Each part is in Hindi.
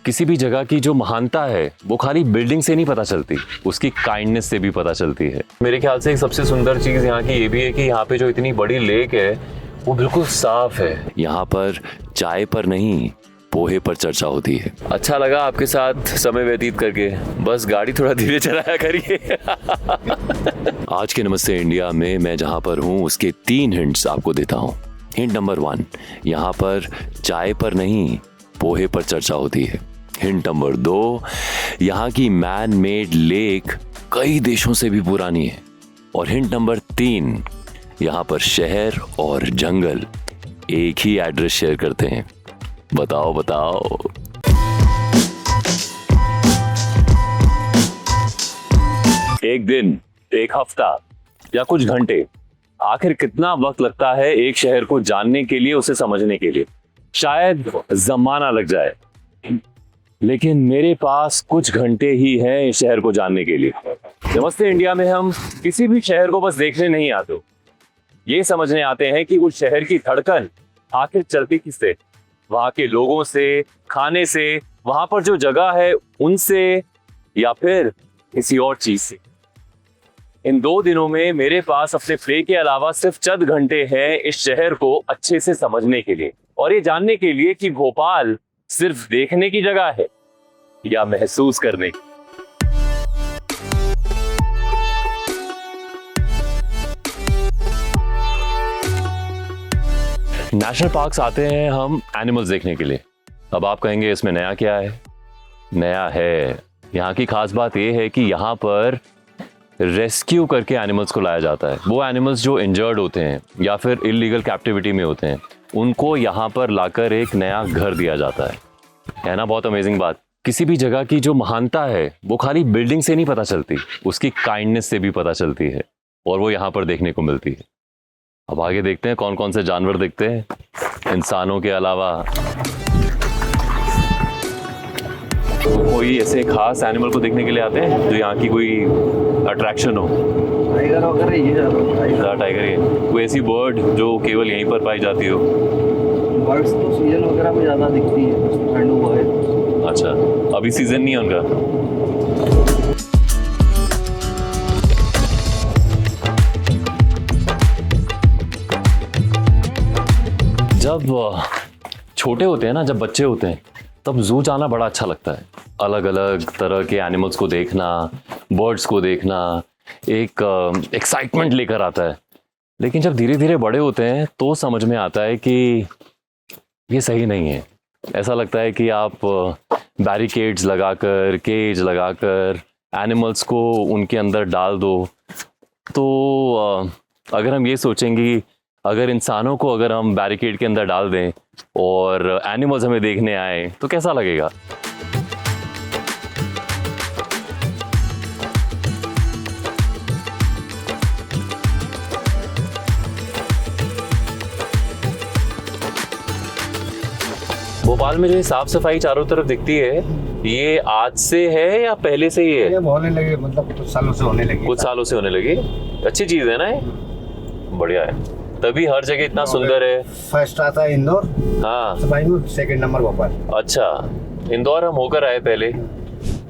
किसी भी जगह की जो महानता है वो खाली बिल्डिंग से नहीं पता चलती, उसकी काइंडनेस से भी पता चलती है। मेरे ख्याल से एक सबसे सुंदर चीज़ यहाँ की ये भी है कि यहाँ पे जो इतनी बड़ी लेक है वो बिल्कुल साफ है। यहाँ पर चाय पर नहीं, पोहे पर चर्चा होती है। अच्छा लगा आपके साथ समय व्यतीत करके, बस गाड़ी थोड़ा धीरे चलाया करिए। आज के नमस्ते इंडिया में मैं जहाँ पर हूँ उसके 3 हिंट्स आपको देता हूँ। हिंट नंबर 1, यहाँ पर चाय पर नहीं, पोहे पर चर्चा होती है। हिंट नंबर 2, यहाँ की मैन मेड लेक कई देशों से भी पुरानी है। और हिंट नंबर 3, यहाँ पर शहर और जंगल एक ही एड्रेस शेयर करते हैं। बताओ बताओ। एक दिन, एक हफ्ता या कुछ घंटे, आखिर कितना वक्त लगता है एक शहर को जानने के लिए, उसे समझने के लिए? शायद जमाना लग जाए, लेकिन मेरे पास कुछ घंटे ही हैं इस शहर को जानने के लिए। नमस्ते इंडिया में हम किसी भी शहर को बस देखने नहीं आते, ये समझने आते हैं कि उस शहर की धड़कन आखिर चलती किससे, वहां के लोगों से, खाने से, वहां पर जो जगह है उनसे, या फिर किसी और चीज से। इन 2 दिनों में मेरे पास अपने प्ले के अलावा सिर्फ चंद घंटे हैं इस शहर को अच्छे से समझने के लिए, और ये जानने के लिए कि भोपाल सिर्फ देखने की जगह है या महसूस करने की। नेशनल पार्क्स आते हैं हम एनिमल्स देखने के लिए। अब आप कहेंगे इसमें नया क्या है? नया है, यहाँ की खास बात यह है कि यहाँ पर रेस्क्यू करके एनिमल्स को लाया जाता है। वो एनिमल्स जो इंजर्ड होते हैं या फिर इलीगल कैप्टिविटी में होते हैं, उनको यहाँ पर लाकर एक नया घर दिया जाता है ना? बहुत अमेजिंग बात। किसी भी जगह की जो महानता है वो खाली बिल्डिंग से नहीं पता चलती, उसकी काइंडनेस से भी पता चलती है, और वो यहाँ पर देखने को मिलती है। अब आगे देखते हैं कौन कौन से जानवर दिखते हैं इंसानों के अलावा। तो कोई ऐसे खास एनिमल को देखने के लिए आते हैं जो यहाँ की कोई अट्रैक्शन हो? टाइगर वगैरह ये ज़्यादा। टाइगर ही। कोई ऐसी बर्ड जो केवल यहीं पर पाई जाती हो? बर्ड्स तो सीजन वगैरह में ज़्यादा दिखती है, ठंड हुआ है। अच्छा, अभी सीजन नहीं है उनका? जब छोटे होते हैं ना, जब बच्चे होते हैं, तब जू जाना बड़ा अच्छा लगता है। अलग अलग तरह के एनिमल्स को देखना, बर्ड्स को देखना एक एक्साइटमेंट लेकर आता है। लेकिन जब धीरे धीरे बड़े होते हैं तो समझ में आता है कि ये सही नहीं है। ऐसा लगता है कि आप बैरिकेड्स लगाकर, केज लगाकर एनिमल्स को उनके अंदर डाल दो। तो अगर हम ये सोचेंगे कि अगर इंसानों को अगर हम बैरिकेड के अंदर डाल दें और एनिमल्स हमें देखने आए तो कैसा लगेगा? भोपाल में जो साफ सफाई चारों तरफ दिखती है, ये आज से है या पहले से ही है? ये होने लगे, मतलब कुछ सालों से होने लगी। कुछ सालों से होने लगी। अच्छी चीज है ना ये, बढ़िया है। तभी हर जगह इतना सुंदर है। फर्स्ट आता है इंदौर, हाँ, सफाई में, सेकंड नंबर भोपाल। अच्छा, इंदौर हम होकर आए पहले,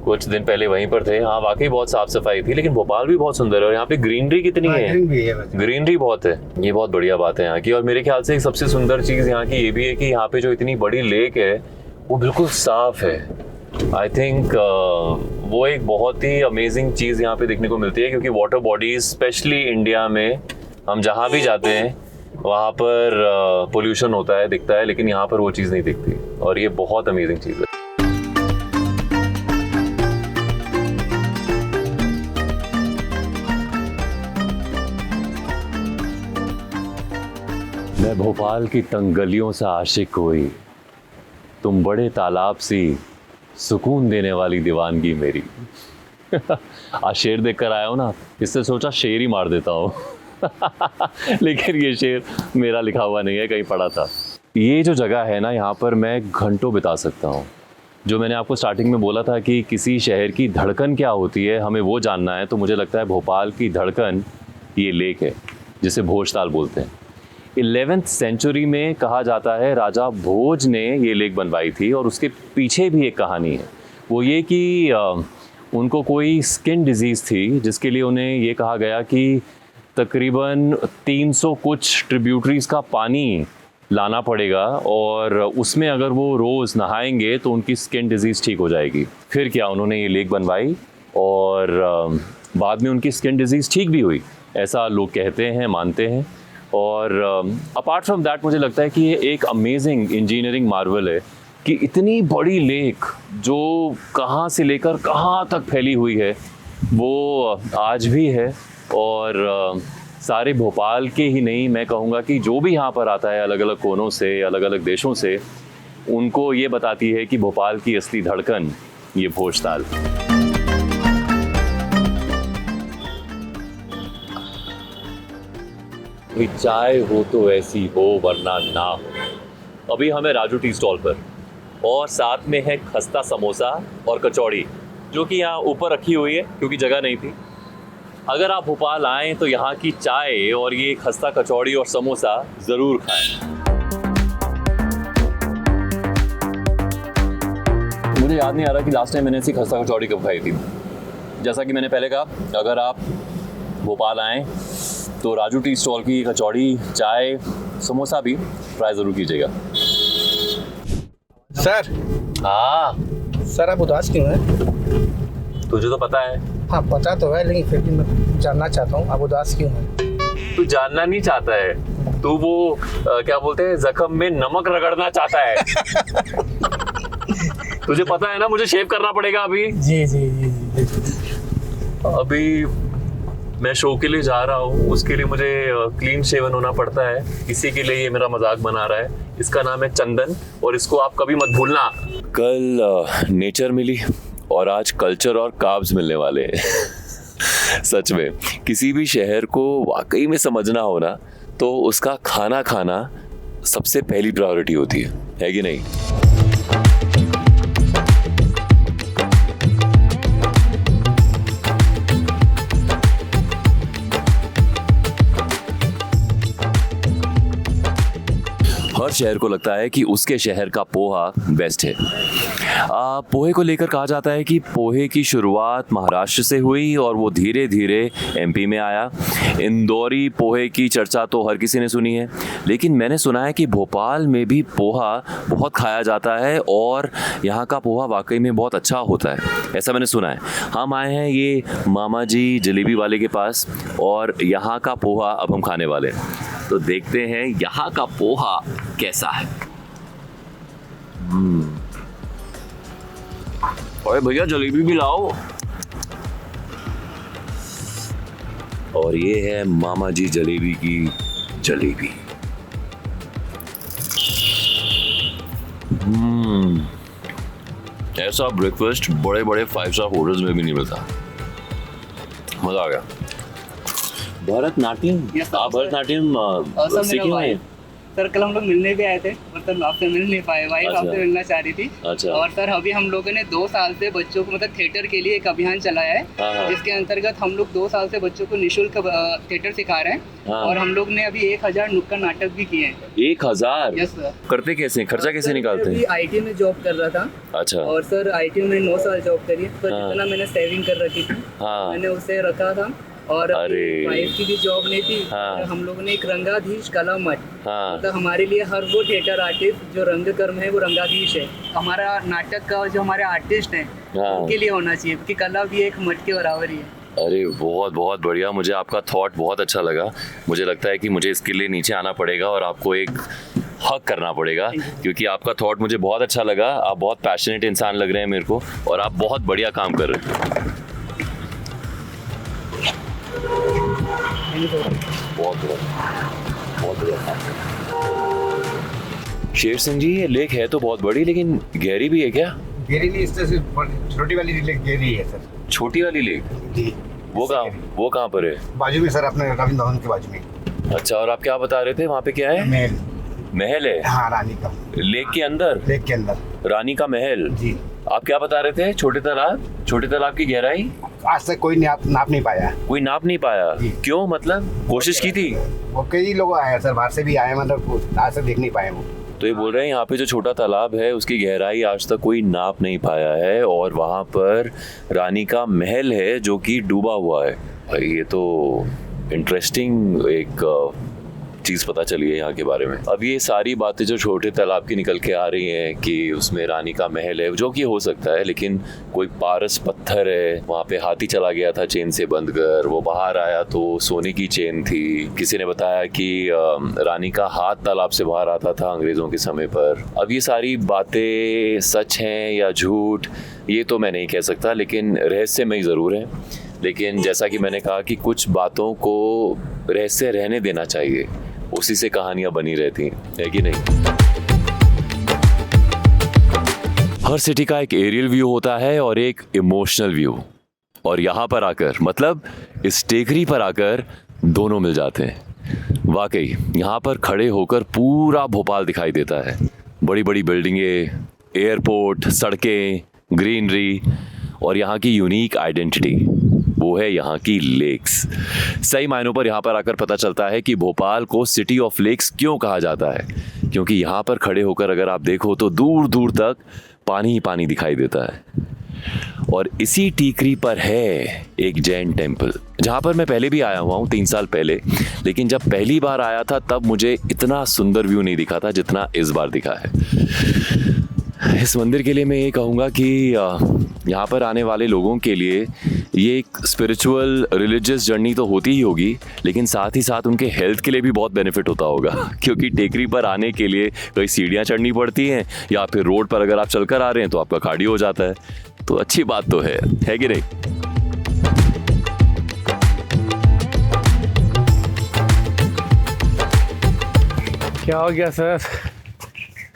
कुछ दिन पहले वहीं पर थे। हाँ, वाकई बहुत साफ सफाई थी, लेकिन भोपाल भी बहुत सुंदर है। और यहाँ पे ग्रीनरी कितनी है? ग्रीनरी बहुत है, ये बहुत बढ़िया बात है यहाँ की। और मेरे ख्याल से एक सबसे सुंदर चीज यहाँ की ये भी है कि यहाँ पे जो इतनी बड़ी लेक है वो बिल्कुल साफ है। आई थिंक वो एक बहुत ही अमेजिंग चीज यहाँ पे देखने को मिलती है, क्योंकि वाटर बॉडीज स्पेशली इंडिया में हम जहाँ भी जाते हैं वहाँ पर पोल्यूशन होता है, दिखता है, लेकिन यहाँ पर वो चीज़ नहीं दिखती, और ये बहुत अमेजिंग चीज़ है। मैं भोपाल की तंग गलियों से आशिक हुई, तुम बड़े तालाब सी सुकून देने वाली दीवानगी मेरी। आज शेर देख कर आया हूँ ना, इससे सोचा शेर ही मार देता हूँ। लेकिन ये शेर मेरा लिखा हुआ नहीं है, कहीं पढ़ा था। ये जो जगह है ना, यहाँ पर मैं घंटों बिता सकता हूँ। जो मैंने आपको स्टार्टिंग में बोला था कि किसी शहर की धड़कन क्या होती है, हमें वो जानना है, तो मुझे लगता है भोपाल की धड़कन ये लेक है, जिसे भोजताल बोलते हैं। 11th सेंचुरी में कहा जाता है राजा भोज ने ये लेक बनवाई थी, और उसके पीछे भी एक कहानी है। वो ये कि उनको कोई स्किन डिजीज़ थी जिसके लिए उन्हें ये कहा गया कि तकरीबन 300 कुछ ट्रिब्यूटरीज़ का पानी लाना पड़ेगा, और उसमें अगर वो रोज़ नहाएंगे तो उनकी स्किन डिजीज़ ठीक हो जाएगी। फिर क्या, उन्होंने ये लेक बनवाई और बाद में उनकी स्किन डिजीज़ ठीक भी हुई, ऐसा लोग कहते हैं, मानते हैं। और अपार्ट फ्रॉम दैट मुझे लगता है कि ये एक अमेजिंग इंजीनियरिंग मार्वल है कि इतनी बड़ी लेक जो कहाँ से लेकर कहाँ तक फैली हुई है वो आज भी है। और सारे भोपाल के ही नहीं, मैं कहूँगा कि जो भी यहाँ पर आता है अलग अलग कोनों से, अलग अलग देशों से, उनको ये बताती है कि भोपाल की असली धड़कन ये भोजताल। चाय हो तो ऐसी हो वरना ना हो। अभी हमें राजू टी स्टॉल पर, और साथ में है खस्ता समोसा और कचौड़ी, जो कि यहाँ ऊपर रखी हुई है क्योंकि जगह नहीं थी। अगर आप भोपाल आएँ तो यहाँ की चाय और ये खस्ता कचौड़ी और समोसा ज़रूर खाएं। मुझे याद नहीं आ रहा कि लास्ट टाइम मैंने ऐसी खस्ता कचौड़ी कब खाई थी। जैसा कि मैंने पहले कहा, अगर आप भोपाल आएँ तो राजू टी स्टॉल की कचौड़ी, चाय, समोसा भी ट्राई ज़रूर कीजिएगा। सर। हाँ सर, आप उदास क्यों हैं? तुझे तो पता है। हाँ, पता तो है, लेकिन फिर भी मैं जानना चाहता हूँ आप उदास क्यों हैं? तू जानना नहीं चाहता है, तू वो क्या बोलते हैं, जख्म में नमक रगड़ना चाहता है। तुझे पता है ना, मुझे शेव करना पड़ेगा अभी। जी जी जी जी। अभी मैं शो के लिए जा रहा हूँ, उसके लिए मुझे क्लीन शेवन होना पड़ता है। इसी के लिए ये मेरा मजाक बना रहा है। इसका नाम है चंदन, और इसको आप कभी मत भूलना। कल नेचर मिली और आज कल्चर और कार्ब्स मिलने वाले हैं। सच में किसी भी शहर को वाकई में समझना हो ना, तो उसका खाना खाना सबसे पहली प्रायोरिटी होती है कि नहीं? हर शहर को लगता है कि उसके शहर का पोहा बेस्ट है। पोहे को लेकर कहा जाता है कि पोहे की शुरुआत महाराष्ट्र से हुई और वो धीरे धीरे एमपी में आया। इंदौरी पोहे की चर्चा तो हर किसी ने सुनी है, लेकिन मैंने सुना है कि भोपाल में भी पोहा बहुत खाया जाता है और यहाँ का पोहा वाकई में बहुत अच्छा होता है, ऐसा मैंने सुना है। हम आए हैं ये मामा जी जलेबी वाले के पास, और यहाँ का पोहा अब हम खाने वाले हैं, तो देखते हैं यहाँ का पोहा कैसा है। अरे भैया जलेबी भी लाओ। और ये है मामा जी जलेबी की जलेबी। ऐसा ब्रेकफास्ट बड़े बड़े 5 स्टार होटल्स में भी नहीं मिलता। मजा आ गया। भरतनाट्यम, आप भरतनाट्यम सीखे हुए हैं? सर कल हम लोग मिलने भी आए थे, और सर आपसे मिल नहीं पाए। वाइफ अच्छा। आपसे मिलना चाह रही थी। अच्छा। और सर अभी हम लोगों ने 2 साल से बच्चों को मतलब थिएटर के लिए एक अभियान चलाया है, हाँ। जिसके अंतर्गत हम लोग 2 साल से बच्चों को निःशुल्क थिएटर सिखा रहे हैं। हाँ। और हम लोग ने अभी 1000 नुक्कड़ नाटक भी किए हैं। 1000? Yes sir. करते कैसे हैं? खर्चा कैसे निकालते हैं? IT में जॉब कर रहा था। अच्छा। और सर IT में 9 साल जॉब करी, पर हाँ। जितना मैंने सेविंग कर रखी थी हाँ। मैंने उसे रखा था। और अरे। वाइफ की भी जॉब नहीं थी। हाँ। हम लोगों ने एक रंगाधीश कला मठ, हाँ। मतलब हमारे लिए हर वो थिएटर आर्टिस्ट जो रंग कर्म है वो रंगाधीश है। हमारा नाटक का जो हमारे आर्टिस्ट हैं हाँ। उनके लिए होना चाहिए, क्योंकि कला भी एक मठ के बराबर ही है। अरे बहुत बहुत बढ़िया, मुझे आपका थॉट बहुत अच्छा लगा। मुझे लगता है कि मुझे इसके लिए नीचे आना पड़ेगा और आपको एक हक करना पड़ेगा, क्योंकि आपका थॉट मुझे बहुत अच्छा लगा। आप बहुत पैशनेट इंसान लग रहे हैं मेरे को, और आप बहुत बढ़िया काम कर रहे हैं। बहुत बढ़िया। शेर सिंह जी, ये लेक है तो बहुत बड़ी, लेकिन गहरी भी है क्या? गहरी नहीं, इससे छोटी वाली लेक गहरी है सर। छोटी वाली लेक? जी। वो कहाँ पर है? बाजू में सर, अपने रविंद्र भवन के बाजू में। अच्छा, और आप क्या बता रहे थे, वहाँ पे क्या है? महल। महल है? हाँ, रानी का। लेक के अंदर? लेक के अंदर रानी का महल? जी। आप क्या बता रहे थे? छोटे तालाब की गहराई आज तक कोई नाप नहीं पाया। कोई नाप नहीं पाया। जी। क्यों, मतलब कोशिश की थी? वो कई लोग आए हैं सर, बाहर से भी आए हैं, मतलब आज तक देख नहीं पाए वो। तो ये बोल रहे हैं यहाँ पे जो छोटा तालाब है उसकी गहराई आज तक कोई नाप नहीं पाया है, और वहाँ पर रानी का महल है जो कि डूबा हुआ है। भाई ये तो इंटरेस्टिंग एक चीज़ पता चली है यहाँ के बारे में। अब ये सारी बातें जो छोटे तालाब की निकल के आ रही हैं कि उसमें रानी का महल है, जो कि हो सकता है, लेकिन कोई पारस पत्थर है, वहाँ पे हाथी चला गया था चेन से बंद कर, वो बाहर आया तो सोने की चेन थी। किसी ने बताया कि रानी का हाथ तालाब से बाहर आता था अंग्रेज़ों के समय पर। अब ये सारी बातें सच हैं या झूठ, ये तो मैं नहीं कह सकता, लेकिन रहस्यमय ज़रूर है। लेकिन जैसा कि मैंने कहा कि कुछ बातों को रहस्य रहने देना चाहिए, उसी से कहानियां बनी रहती हैं, है कि नहीं? हर सिटी का एक एरियल व्यू होता है और एक इमोशनल व्यू, और यहाँ पर आकर, मतलब इस टेकरी पर आकर दोनों मिल जाते हैं। वाकई यहाँ पर खड़े होकर पूरा भोपाल दिखाई देता है। बड़ी बड़ी बिल्डिंगें, एयरपोर्ट, सड़कें, ग्रीनरी, और यहाँ की यूनिक आइडेंटिटी वो है यहाँ की लेक्स। सही मायनों पर यहाँ पर आकर पता चलता है कि भोपाल को सिटी ऑफ लेक्स क्यों कहा जाता है, क्योंकि यहाँ पर खड़े होकर अगर आप देखो तो दूर दूर तक पानी ही पानी दिखाई देता है। और इसी टीकरी पर है एक जैन टेम्पल, जहाँ पर मैं पहले भी आया हुआ हूँ 3 साल पहले, लेकिन जब पहली बार आया था तब मुझे इतना सुंदर व्यू नहीं दिखा था जितना इस बार दिखा है। इस मंदिर के लिए मैं ये कहूँगा कि यहाँ पर आने वाले लोगों के लिए ये एक स्पिरिचुअल रिलीजियस जर्नी तो होती ही होगी, लेकिन साथ ही साथ उनके हेल्थ के लिए भी बहुत बेनिफिट होता होगा, क्योंकि टेकरी पर आने के लिए कई सीढ़ियाँ चढ़नी पड़ती हैं, या फिर रोड पर अगर आप चलकर आ रहे हैं तो आपका कार्डियो हो जाता है। तो अच्छी बात तो है कि नहीं? क्या हो गया सर?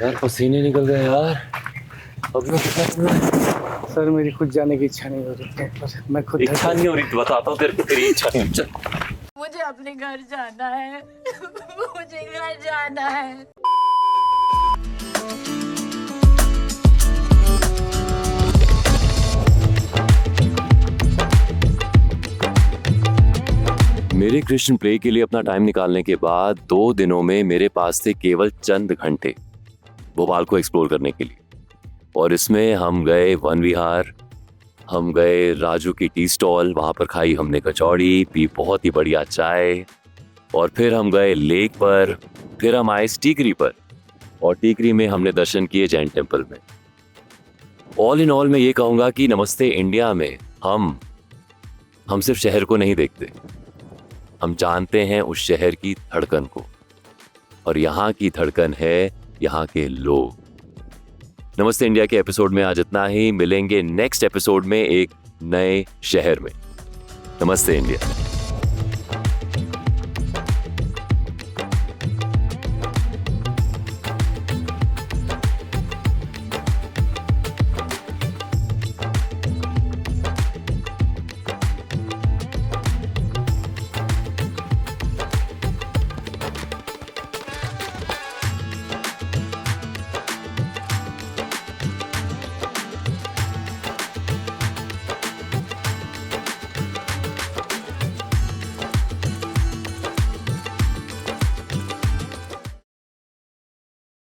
यार पसीने निकल गए यार। अब सर मेरी खुद जाने की इच्छा नहीं हो रही है, पर मैं खुद इच्छा नहीं हो रही, बताता हूँ तेरे को, तेरी इच्छा नहीं। चल। मुझे अपने घर जाना है। मुझे घर जाना है। मेरे कृष्ण प्ले के लिए अपना टाइम निकालने के बाद 2 दिनों में मेरे पास थे केवल चंद घंटे भोपाल को एक्सप्लोर करने के लिए। और इसमें हम गए वन विहार, हम गए राजू की टी स्टॉल, वहाँ पर खाई हमने कचौड़ी, पी बहुत ही बढ़िया चाय, और फिर हम गए लेक पर, फिर हम आए टीकरी पर, और टीकरी में हमने दर्शन किए जैन टेम्पल में। ऑल इन ऑल मैं ये कहूँगा कि नमस्ते इंडिया में हम सिर्फ शहर को नहीं देखते, हम जानते हैं उस शहर की धड़कन को, और यहाँ की धड़कन है यहाँ के लोग। नमस्ते इंडिया के एपिसोड में आज इतना ही। मिलेंगे नेक्स्ट एपिसोड में एक नए शहर में। नमस्ते इंडिया।